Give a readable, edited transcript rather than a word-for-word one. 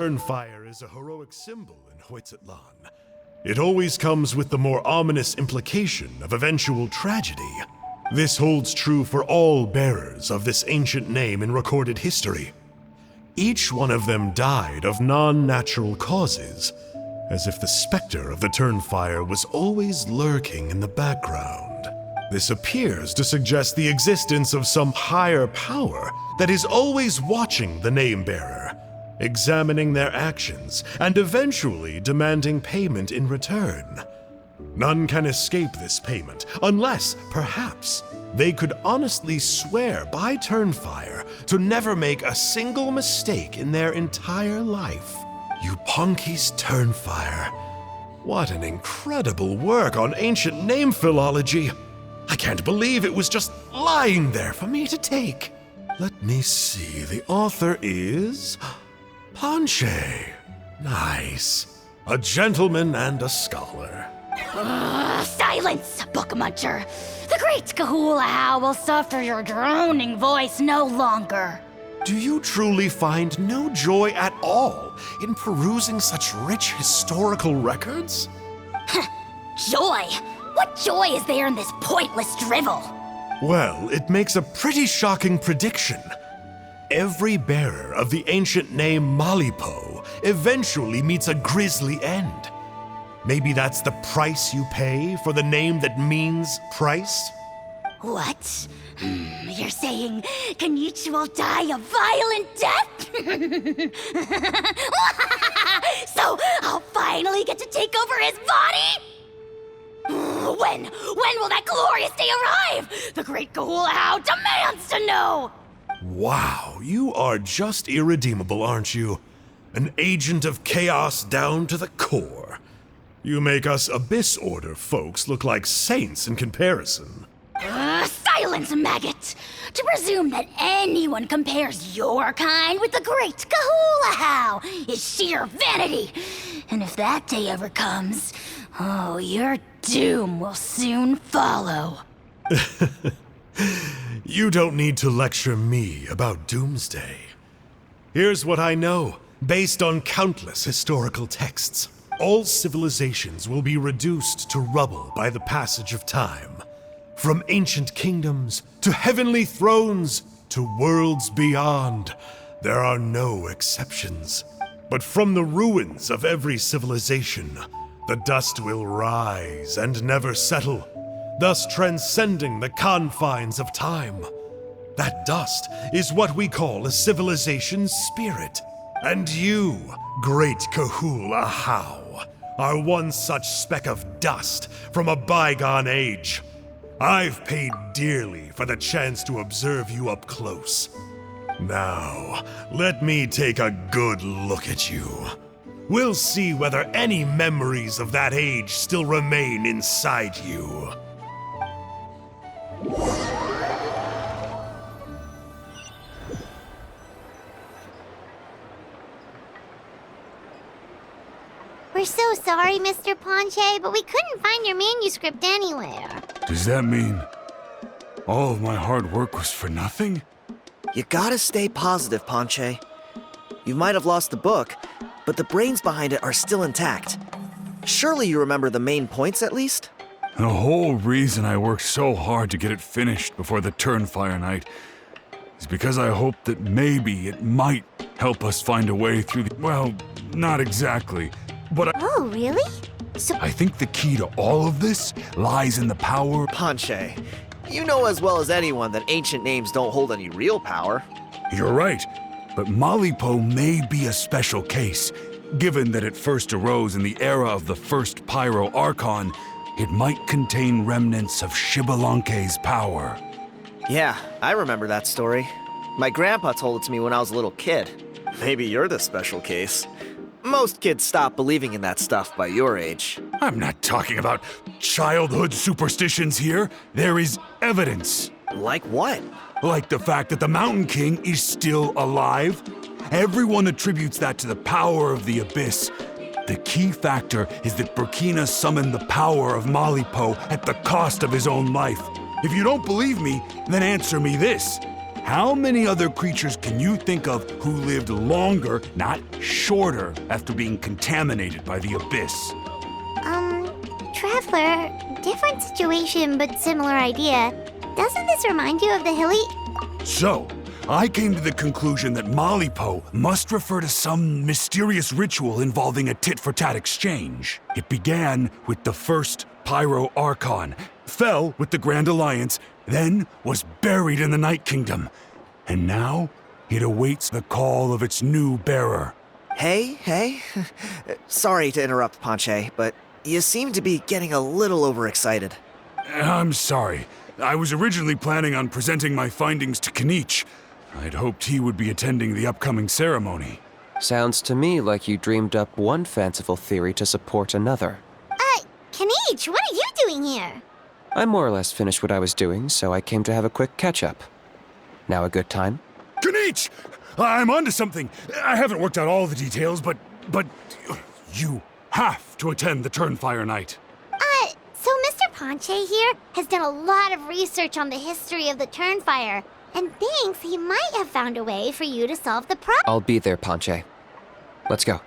Turnfire is a heroic symbol in Huitzatlan. It always comes with the more ominous implication of eventual tragedy. This holds true for all bearers of this ancient name in recorded history. Each one of them died of non-natural causes, as if the specter of the Turnfire was always lurking in the background. This appears to suggest the existence of some higher power that is always watching the name-bearer, examining their actions, and eventually demanding payment in return. None can escape this payment, unless, perhaps, they could honestly swear by Turnfire to never make a single mistake in their entire life. Yupanqui's Turnfire. What an incredible work on ancient name philology. I can't believe it was just lying there for me to take. Let me see, the author is Ponche. Nice. A gentleman and a scholar. Silence, book muncher. The great Kahula will suffer your droning voice no longer. Do you truly find no joy at all in perusing such rich historical records? Joy? What joy is there in this pointless drivel? Well, it makes a pretty shocking prediction. Every bearer of the ancient name Malipo eventually meets a grisly end. Maybe that's the price you pay for the name that means price? What? You're saying Kenichi will die a violent death? So I'll finally get to take over his body? When will that glorious day arrive? The great Kahula demands to know! Wow, you are just irredeemable, aren't you? An agent of chaos down to the core. You make us Abyss Order folks look like saints in comparison. Silence, maggot! To presume that anyone compares your kind with the great Kahula is sheer vanity. And if that day ever comes, oh, your doom will soon follow. You don't need to lecture me about Doomsday. Here's what I know, based on countless historical texts. All civilizations will be reduced to rubble by the passage of time. From ancient kingdoms, to heavenly thrones, to worlds beyond, there are no exceptions. But from the ruins of every civilization, the dust will rise and never settle, thus transcending the confines of time. That dust is what we call a civilization's spirit. And you, great Kahula How, are one such speck of dust from a bygone age. I've paid dearly for the chance to observe you up close. Now, let me take a good look at you. We'll see whether any memories of that age still remain inside you. We're so sorry, Mr. Ponche, but we couldn't find your manuscript anywhere. Does that mean all of my hard work was for nothing? You gotta stay positive, Ponche. You might have lost the book, but the brains behind it are still intact. Surely you remember the main points at least? The whole reason I worked so hard to get it finished before the Turnfire night is because I hoped that maybe it might help us find a way through the... Well, not exactly, but Oh, really? So, I think the key to all of this lies in the power... Ponche, you know as well as anyone that ancient names don't hold any real power. You're right, but Malipo may be a special case. Given that it first arose in the era of the first Pyro Archon, it might contain remnants of Shibalanke's power. Yeah, I remember that story. My grandpa told it to me when I was a little kid. Maybe you're the special case. Most kids stop believing in that stuff by your age. I'm not talking about childhood superstitions here. There is evidence. Like what? Like the fact that the Mountain King is still alive. Everyone attributes that to the power of the Abyss. The key factor is that Burkina summoned the power of Malipo at the cost of his own life. If you don't believe me, then answer me this. how many other creatures can you think of who lived longer, not shorter, after being contaminated by the abyss? Traveler, different situation but similar idea. Doesn't this remind you of the hilly? So, I came to the conclusion that Malipo must refer to some mysterious ritual involving a tit-for-tat exchange. It began with the first Pyro Archon, fell with the Grand Alliance, then was buried in the Night Kingdom. And now, it awaits the call of its new bearer. Hey. Sorry to interrupt, Ponche, but you seem to be getting a little overexcited. I'm sorry. I was originally planning on presenting my findings to Kanich. I'd hoped he would be attending the upcoming ceremony. Sounds to me like you dreamed up one fanciful theory to support another. Kanich, what are you doing here? I more or less finished what I was doing, so I came to have a quick catch-up. Now a good time? Kanich! I'm onto something. I haven't worked out all the details, but you have to attend the Turnfire Night. So Mr. Ponche here has done a lot of research on the history of the Turnfire, and thinks he might have found a way for you to solve the problem. I'll be there, Ponche. Let's go.